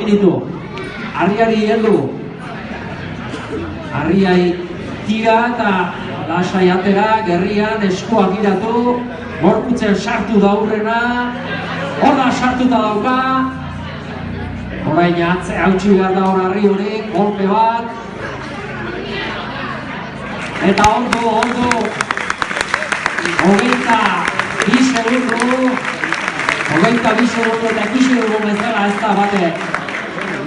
minutu. Arriari heldu. Arriai tira eta lasai atera, gerrian, eskuak giratu, gorputzen sartu da aurrena, horra sartuta dauka, orain atze hautsi behar da hor Arri hori, golpe bat, eta ondo, 22 segundo eta ikusi dugu bezala ez da bate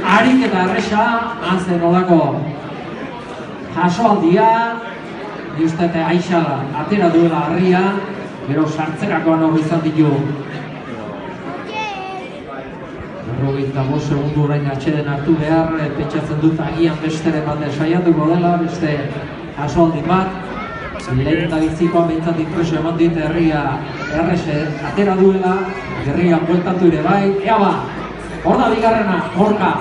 harik eta erresa, hazen olako jasoaldia, ni uste Aixa atera duela Arria, gero sartzerakoan hori izan ditu. 45 segundu orain atxeden hartu behar, pentsatzen dut agian besteren bat saiatuko dela, beste jasoaldi bat. Lehen eta bizikoa behintzat impresio eman dit Herria errese atera duela, Gerrian bueltatu ere bai, ea ba, hor da bigarrena, Gorka.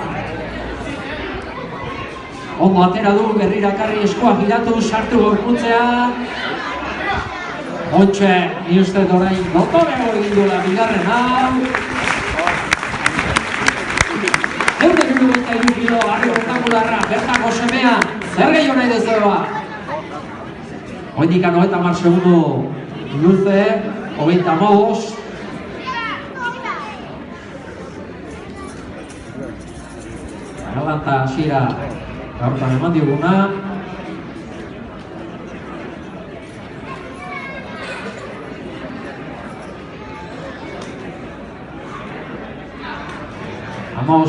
Ondo atera du, Gerrirakarri eskoak giratu, sartu gorputzean. Ontxe, ni uste orain dotore egin duela bigarren hau. Eurten dugu eta irukilo, Arri Hortakularra, bertako semea, zer gehiago nahi dezua? Oindikan 90 segundu luze, 95. Galanta hasiera gaurtan eman dioguna.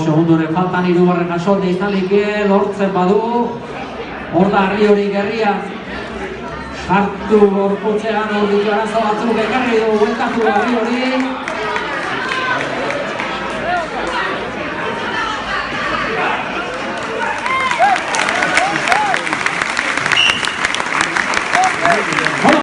Segunduren faltan hirugarren jasoldi izanlike, lortzen badu. Hor da Arri hori Gerria. Sartu gorputzean hor ditu arazo batzuk ekarri du, bueltatu Arri hori.